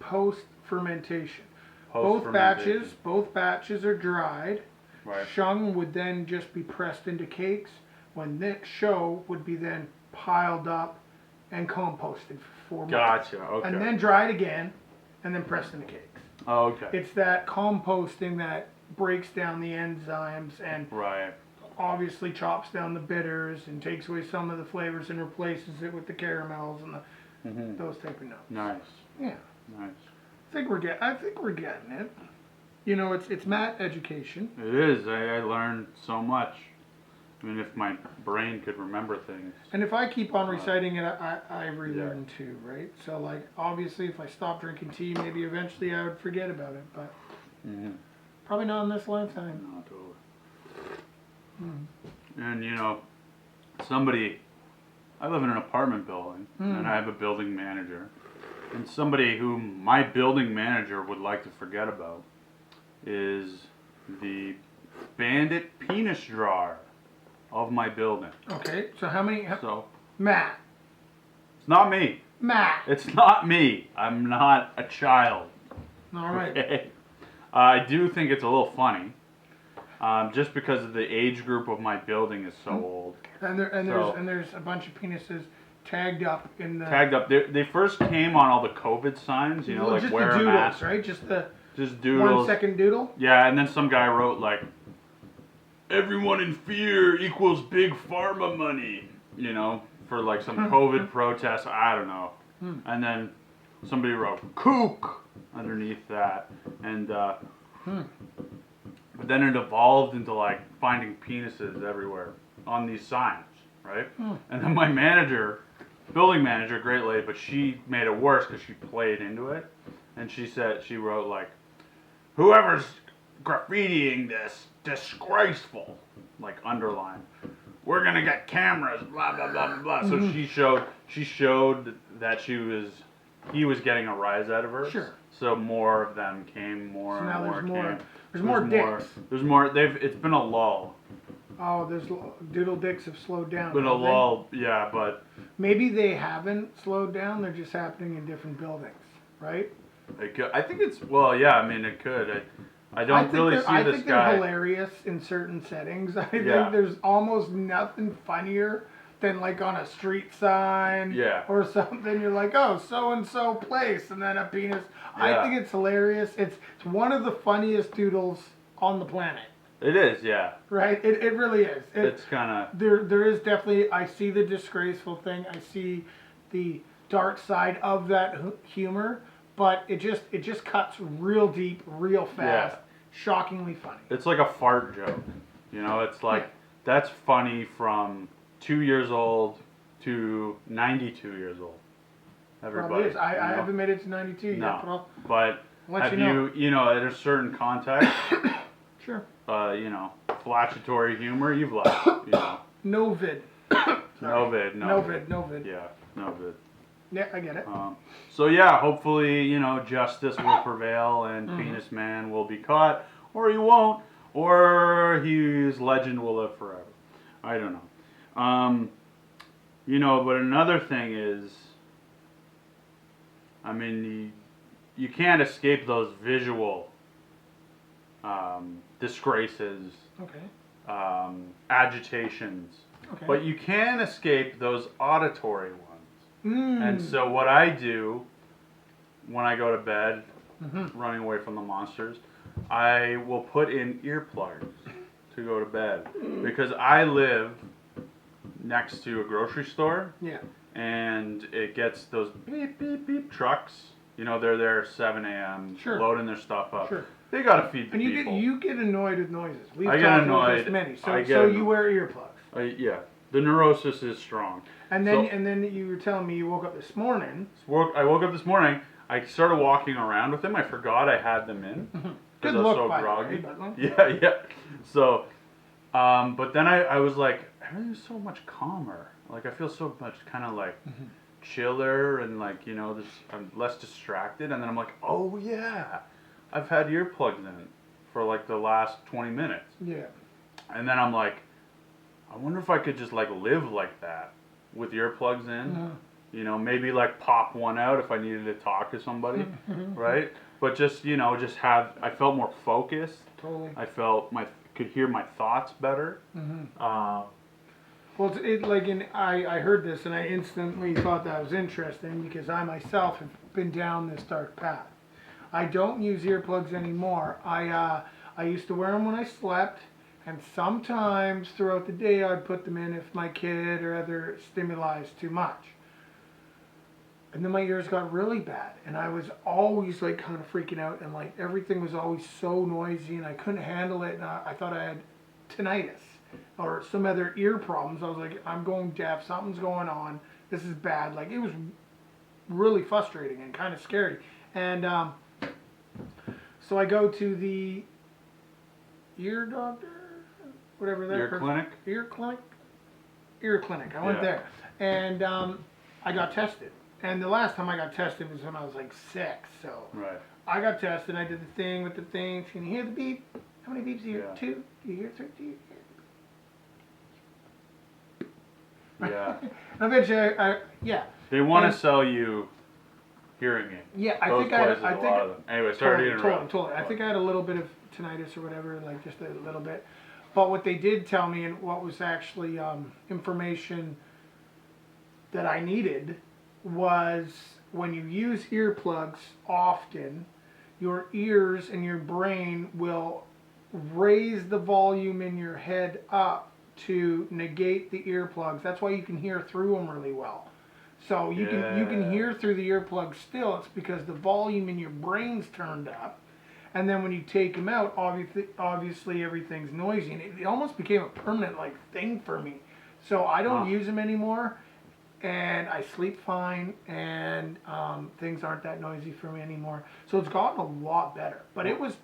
Post-fermentation. Both batches are dried. Right. Sheng would then just be pressed into cakes, when the Show would be then piled up and composted for 4 months. Gotcha, okay. And then dried again, and then pressed into cakes. Oh, okay. It's that composting that breaks down the enzymes and obviously chops down the bitters and takes away some of the flavors and replaces it with the caramels and those type of notes. Nice. Yeah. Nice. I think we're getting it. It's Matt education. It is. I learned so much. I mean, if my brain could remember things. And if I keep on reciting it, I relearn too, right? So, like, obviously, if I stop drinking tea, maybe eventually I would forget about it, but probably not in this lifetime. No, totally. And, somebody, I live in an apartment building, and I have a building manager. And somebody whom my building manager would like to forget about is the bandit penis drawer of my building. Okay, so how many? So Matt. it's not me. Matt. It's not me. I'm not a child. All right. Okay? I do think it's a little funny, just because of the age group of my building is so old. And there's a bunch of penises tagged up in the. Tagged up. They first came on all the COVID signs, you know, like just wear the a doodles, mask. right? Just doodles. 1 second doodle. Yeah, and then some guy wrote like, "Everyone in fear equals big pharma money," you know, for like some COVID protest. I don't know. And then somebody wrote "kook" underneath that, and but then it evolved into like finding penises everywhere on these signs, right? And then my manager, building manager, great lady, but she made it worse because she played into it, and she wrote like, "Whoever's graffitiing this, disgraceful," like underline. "We're gonna get cameras, blah blah blah blah blah." So she showed that he was getting a rise out of her. Sure. So more of them came, more So and now more there's came. more dicks. There's more. It's been a lull. Oh, there's doodle dicks have slowed down. Been a lull, yeah, but maybe they haven't slowed down. They're just happening in different buildings, right? it could, I think it's yeah. I mean, it could. I don't really see I this think guy. they're hilarious in certain settings. I think Yeah. there's almost nothing funnier than like on a street sign or something. You're like, oh, so and so place, and then a penis. Yeah. I think it's hilarious. It's one of the funniest doodles on the planet. It is, yeah. Right? It really is. It's kind of there is definitely. I see the disgraceful thing. I see the dark side of that humor. But it just cuts real deep, real fast, shockingly funny. It's like a fart joke, you know. It's like that's funny from 2 years old to 92 years old. Everybody, is. I haven't made it to 92 yet. No, but have you you know at a certain context? Sure. You know, flashatory humor. You've laughed. You know. No vid. No vid. Yeah, no vid. Yeah, I get it. So yeah, hopefully, you know, justice will prevail and Penis Man will be caught, or he won't, or his legend will live forever. I don't know. You know, but another thing is, I mean, you can't escape those visual disgraces, agitations, but you can escape those auditory ones. And so what I do when I go to bed, running away from the monsters, I will put in earplugs to go to bed because I live next to a grocery store. Yeah. And it gets those beep beep beep trucks. You know, they're there 7 a.m. loading their stuff up. Sure. They gotta feed the people. And you get annoyed with noises. I get annoyed. So you wear earplugs. Yeah. The neurosis is strong. And then you were telling me you woke up this morning. I woke up this morning. I started walking around with them. I forgot I had them in because I was so groggy. Yeah. So, but then I was like, everything's so much calmer. Like I feel so much kind of like chiller and like I'm less distracted. And then I'm like, oh yeah, I've had earplugs in for like the last 20 minutes. Yeah. And then I'm like, I wonder if I could just like live like that with earplugs in. You know, maybe like pop one out if I needed to talk to somebody, right? But just I felt more focused. Totally. I felt could hear my thoughts better. Well, I heard this and I instantly thought that was interesting because I myself have been down this dark path. I don't use earplugs anymore. I used to wear them when I slept. And sometimes throughout the day I'd put them in if my kid or other stimuli is too much. And then my ears got really bad and I was always like kind of freaking out and like everything was always so noisy and I couldn't handle it and I thought I had tinnitus or some other ear problems. I was like, I'm going deaf, something's going on, this is bad. Like it was really frustrating and kind of scary. And so I go to the ear doctor, whatever that Ear clinic? Ear clinic. I went there, And I got tested. And the last time I got tested was when I was like 6. So Right. I got tested. I did the thing with the things. Can you hear the beep? How many beeps do you hear? Yeah. 2? Do you hear 3? Do you Yeah. hear? I bet you. Yeah. They want And- to sell you hearing aid. Yeah, I Those think I. places, I a think. lot of them. Anyway, sorry to interrupt. Totally. I think I had a little bit of tinnitus or whatever, like just a little bit. But what they did tell me, and what was actually information that I needed, was when you use earplugs often, your ears and your brain will raise the volume in your head up to negate the earplugs. That's why you can hear through them really well. So you can hear through the earplugs still. It's because the volume in your brain's turned up. And then when you take them out, obviously everything's noisy. And it almost became a permanent like thing for me. So I don't use them anymore. And I sleep fine, and things aren't that noisy for me anymore. So it's gotten a lot better, but it was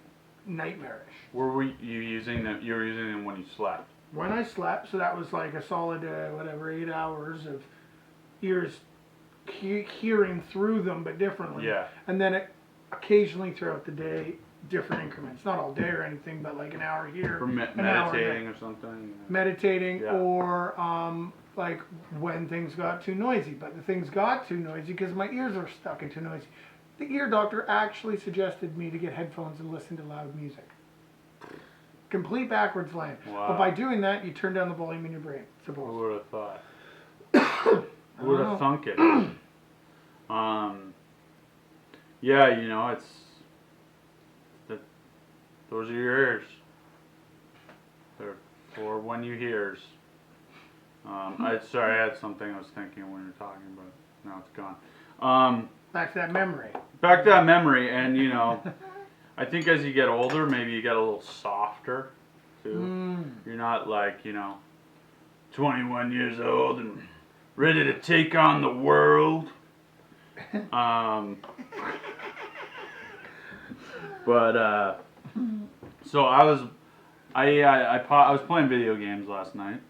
nightmarish. Were you using them? You were using them when you slept. When I slept, so that was like a solid 8 hours of ears hearing through them, but differently. Yeah. And then occasionally throughout the day, different increments. Not all day or anything, but like an hour here, For an hour meditating there. or something. Meditating, Yeah. or like when things got too noisy. But the things got too noisy because my ears were stuck and too noisy. The ear doctor actually suggested me to get headphones and listen to loud music. Complete backwards land. Wow. But by doing that, you turn down the volume in your brain. Who Suppose. would have thought? Who would have thunk it? Yeah, you know, it's those are your ears. They're for when you hears. I had something I was thinking when you were talking, but now it's gone. Back to that memory. Back to that memory, and you know, I think as you get older, maybe you get a little softer too. You're not like, 21 years old and ready to take on the world. So I was playing video games last night,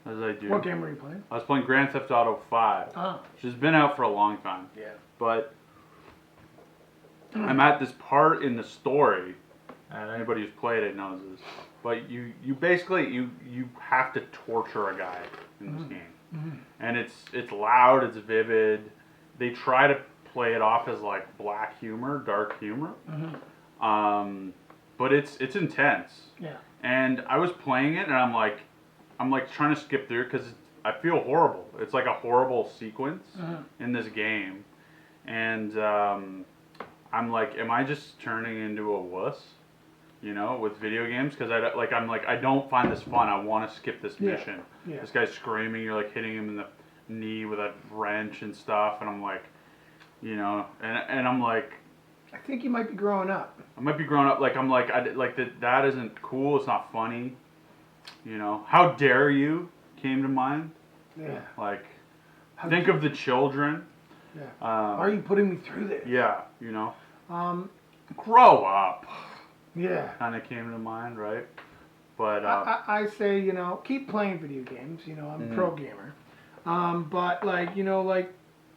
as I do. What game were you playing? I was playing Grand Theft Auto 5, which has been out for a long time. Yeah. But I'm at this part in the story, and anybody who's played it knows this. But you basically you have to torture a guy in this game, and it's loud, it's vivid. They try to play it off as like black humor, dark humor, but it's intense. Yeah. And I was playing it, and I'm like trying to skip through it because I feel horrible. It's like a horrible sequence in this game, and I'm like, am I just turning into a wuss? With video games, because I don't find this fun. I want to skip this mission. Yeah. This guy's screaming. You're like hitting him in the knee with a wrench and stuff, and I'm like, and I'm like, I think you might be growing up. I might be growing up. Like I'm like, that isn't cool. It's not funny. How dare you came to mind. Yeah. Like, think of the children. Yeah. Why are you putting me through this? Yeah. Grow up. Yeah. Kind of came to mind, right? But I say, keep playing video games. I'm a pro gamer. But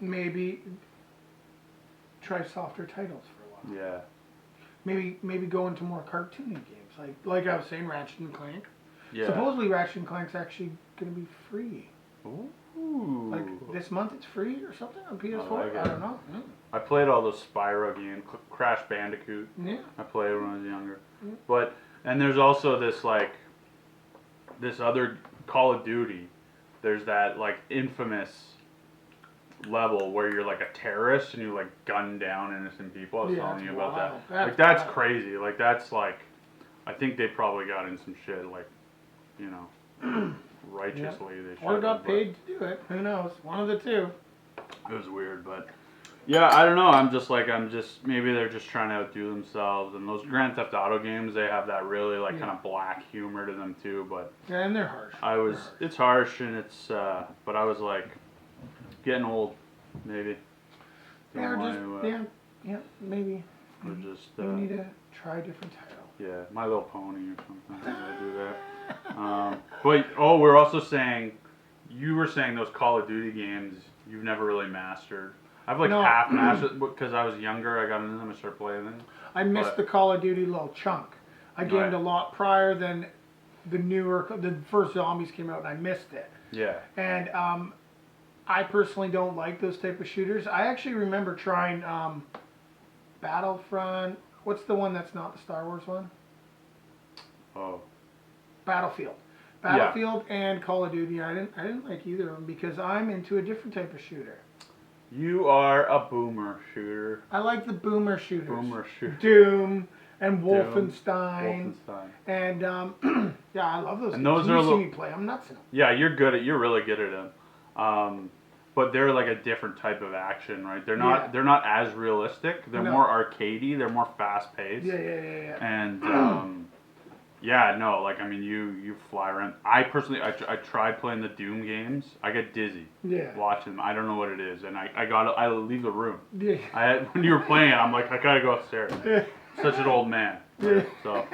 maybe try softer titles for a while. yeah. Maybe go into more cartoony games, like I was saying, Ratchet and Clank. Yeah. Supposedly Ratchet and Clank's actually going to be free. Ooh. Like this month it's free or something on PS4. I like it. I don't know. I played all those Spyro games, Crash Bandicoot. Yeah. I played when I was younger. And there's also this other Call of Duty. There's that like infamous level where you're like a terrorist and you like gun down innocent people. I was telling you about that. That's crazy. Like that's like, I think they probably got in some shit like, righteously they should. Or got paid to do it. Who knows? One of the two. It was weird, but yeah, I don't know. Maybe they're just trying to outdo themselves. And those Grand Theft Auto games, they have that really like kind of black humor to them too. But yeah, and they're harsh. It's harsh and it's, but I was like, getting old, maybe. Yeah, maybe. Or just. You need to try a different title. Yeah, My Little Pony or something. I do that. But we're also saying you were saying those Call of Duty games you've never really mastered. I've like No. half mastered because I was younger. I got into them and started playing them. I missed the Call of Duty little chunk. I gamed a lot prior than the first Zombies came out, and I missed it. Yeah. And I personally don't like those type of shooters. I actually remember trying Battlefront. What's the one that's not the Star Wars one? Oh. Battlefield. Battlefield and Call of Duty. I didn't like either of them because I'm into a different type of shooter. You are a boomer shooter. I like the boomer shooters. Boomer shooter. Doom and Wolfenstein. And yeah, I love those. And games. those you are see me play. I'm nuts in them. Yeah, you're really good at them. But they're like a different type of action, right? They're not as realistic. They're more arcadey. They're more fast paced. Yeah. And yeah, no, like I mean, you fly around. I personally, I tried playing the Doom games. I get dizzy. Watching them. I don't know what it is, and I leave the room. Yeah. When you were playing it, I'm like, I gotta go upstairs. Yeah. Such an old man. Yeah. So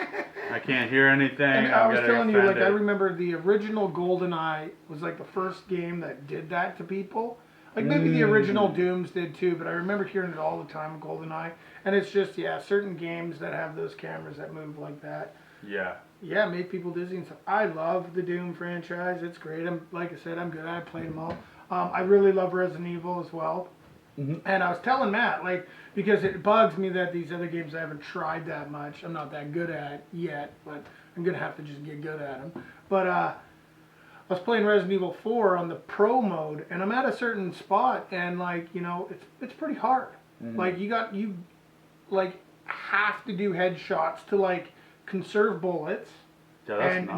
I can't hear anything. And I was telling you, like I remember the original GoldenEye was like the first game that did that to people. Like maybe the original Dooms did too, but I remember hearing it all the time, GoldenEye. And it's just certain games that have those cameras that move like that. Yeah. Yeah, make people dizzy and stuff. I love the Doom franchise. It's great. Like I said, I'm good. I played them all. I really love Resident Evil as well. Mm-hmm. And I was telling Matt, like, because it bugs me that these other games I haven't tried that much. I'm not that good at yet, but I'm going to have to just get good at them. But I was playing Resident Evil 4 on the pro mode, and I'm at a certain spot, and, like, you know, it's pretty hard. Mm-hmm. Like, you have to do headshots to, like, conserve bullets and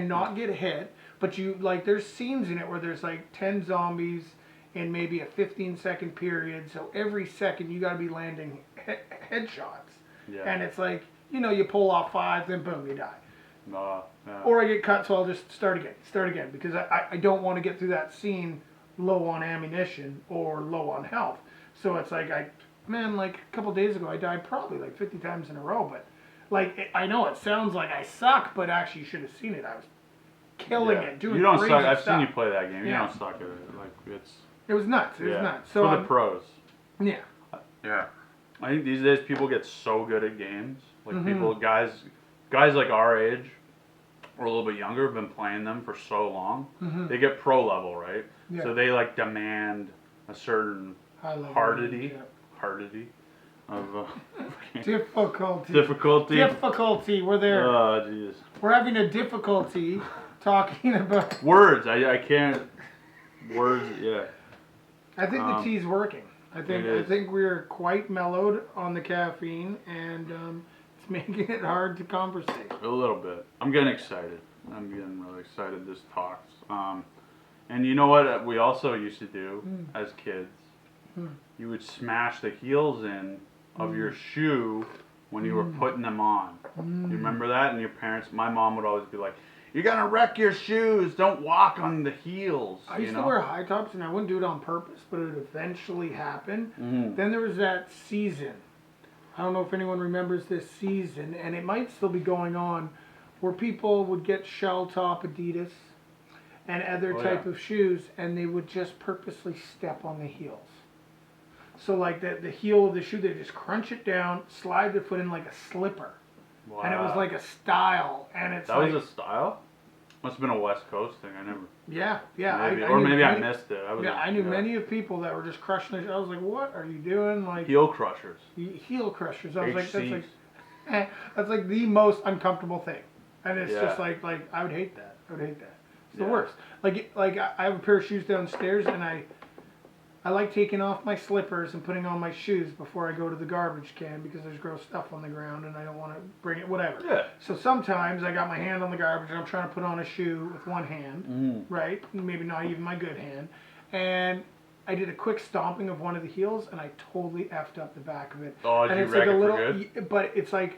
not get hit. But you, like, there's scenes in it where there's, like, 10 zombies in maybe a 15-second period, so every second you got to be landing headshots. Yeah. And it's like, you know, you pull off 5, then boom, you die. Or I get cut, so I'll just start again, because I don't want to get through that scene low on ammunition or low on health. So it's like, like a couple days ago, I died probably like 50 times in a row, but like, I know it sounds like I suck, but actually you should have seen it. I was killing it, doing You don't crazy suck. I've stuff. seen you play that game. You don't suck at it. Like, it was nuts. It was nuts. So for the pros. Yeah. Yeah. I think these days people get so good at games. Like guys like our age or a little bit younger have been playing them for so long. Mm-hmm. They get pro level, right? Yeah. So they like demand a certain hardity of difficulty. We're there. Oh, jeez. We're having a difficulty talking about words. I can't. Words. Yeah. I think the tea's working. I think we're quite mellowed on the caffeine, and it's making it hard to conversate. A little bit. I'm getting excited. I'm getting really excited. This talks. And you know what we also used to do as kids? You would smash the heels in of your shoe when you were putting them on. You remember that? And your parents, my mom would always be like, "You're gonna wreck your shoes. Don't walk on the heels." I used to wear high tops, and I wouldn't do it on purpose, but it would eventually happen. Mm-hmm. Then there was that season. I don't know if anyone remembers this season, and it might still be going on, where people would get shell top Adidas and other type of shoes, and they would just purposely step on the heels. So like the heel of the shoe, they just crunch it down, slide their foot in like a slipper. Wow. And it was like a style, and it's that was a style? Must have been a West Coast thing. I never. Yeah. Maybe I missed it. I knew many of people that were just crushing it. I was like, "What are you doing?" Like heel crushers. Heel crushers. I was like, that's like the most uncomfortable thing, and it's just like I would hate that. It's the worst. Like I have a pair of shoes downstairs, and I like taking off my slippers and putting on my shoes before I go to the garbage can because there's gross stuff on the ground and I don't want to bring it, whatever. Yeah. So sometimes I got my hand on the garbage and I'm trying to put on a shoe with one hand, right? Maybe not even my good hand. And I did a quick stomping of one of the heels and I totally effed up the back of it. Oh, and it's like a little, but it's like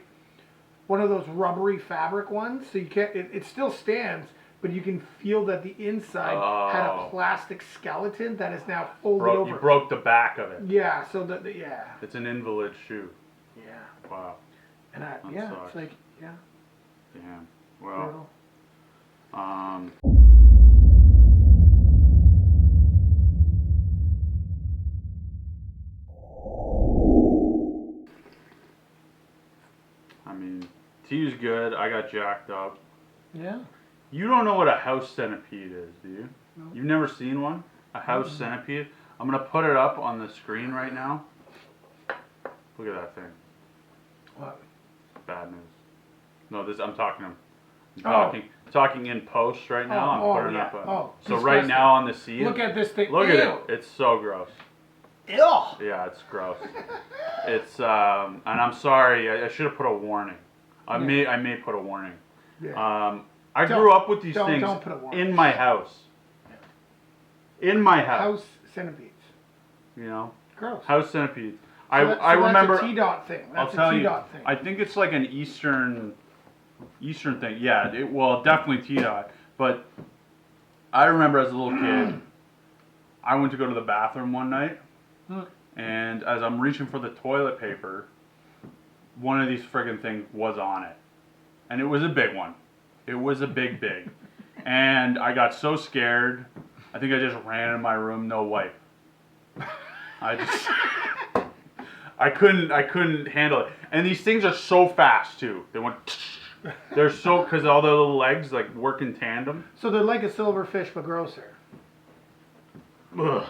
one of those rubbery fabric ones, so you can't. It still stands. But you can feel that the inside had a plastic skeleton that is now folded over. You broke the back of it. Yeah, so it's an invalid shoe. Yeah. Wow. And it's like, Damn. Well. Tea's good. I got jacked up. Yeah. You don't know what a house centipede is, do you? No. You've never seen one? A house centipede? I'm going to put it up on the screen right now. Look at that thing. What? Bad news. No, this I'm talking in post right now. I'm putting it up. So disgusting. right now on the scene. Look at this thing. Look Ew. at it. It's so gross. Ew. Yeah, it's gross. It's and I'm sorry. I should have put a warning. I may put a warning. Yeah. I grew up with these things don't put a warning. in my house. In my house. House centipedes. You know. Gross. House centipedes. So I remember. That's a T-dot thing. That's I'll tell a you. T-dot thing. I think it's like an Eastern thing. Yeah. Definitely T-dot. But I remember as a little kid, I went to go to the bathroom one night, and as I'm reaching for the toilet paper, one of these friggin' things was on it, and it was a big one. It was a big, and I got so scared. I think I just ran in my room, no wipe. I couldn't handle it. And these things are so fast too. They went. They're so because all their little legs like work in tandem. So they're like a silverfish but grosser. Ugh.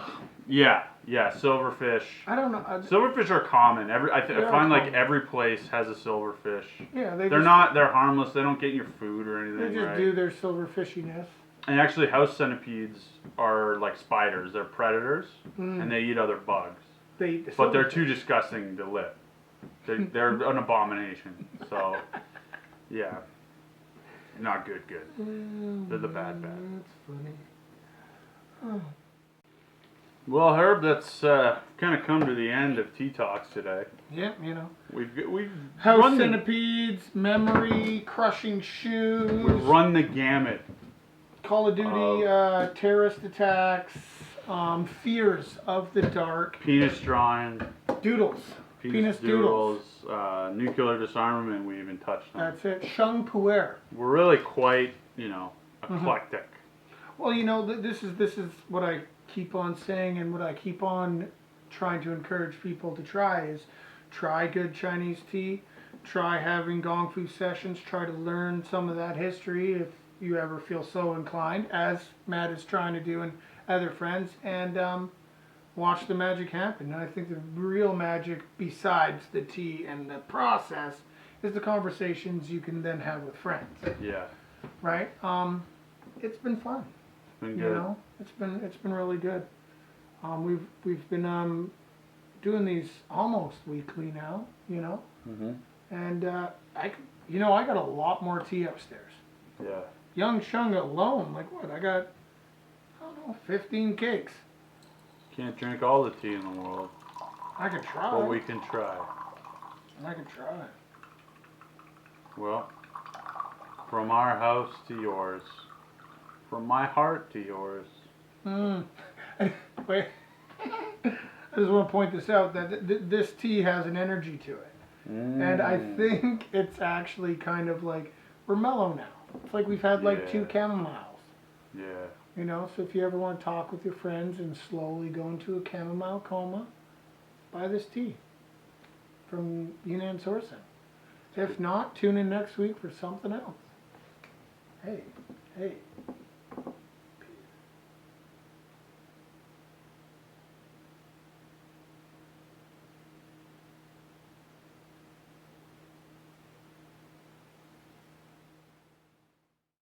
Yeah, silverfish. I don't know. Silverfish are common. I find like common. every place has a silverfish. Yeah, they're harmless. They don't get in your food or anything. They just do their silverfishiness. And actually, house centipedes are like spiders. They're predators, and they eat other bugs. But they're too disgusting to live. They're an abomination. So, yeah, not good. They're the bad. That's funny. Oh. Well, Herb, that's kind of come to the end of Tea Talks today. Yeah, you know. We've House centipedes, memory, crushing shoes. We've run the gamut. Call of Duty, terrorist attacks, fears of the dark. Penis drawing. Doodles. Penis doodles. Nuclear disarmament we even touched on. That's it. Sheng Pu'er. We're really quite, eclectic. Well, this is what I keep on saying, and what I keep on trying to encourage people to try is try good Chinese tea, try having Gong Fu sessions, try to learn some of that history if you ever feel so inclined, as Matt is trying to do and other friends, and watch the magic happen. And I think the real magic, besides the tea and the process, is the conversations you can then have with friends. Yeah. Right? It's been fun. Been good. It's been really good. We've been doing these almost weekly now. And I got a lot more tea upstairs. Yeah. Young Sheng alone, like what? I got 15 cakes. Can't drink all the tea in the world. I can try. But we can try. I can try. Well, from our house to yours. From my heart to yours. Wait. I just want to point this out, that this tea has an energy to it. And I think it's actually kind of like, we're mellow now. It's like we've had like 2 chamomiles. Yeah. So if you ever want to talk with your friends and slowly go into a chamomile coma, buy this tea from Yunnan Sourcing. If not, tune in next week for something else. Hey.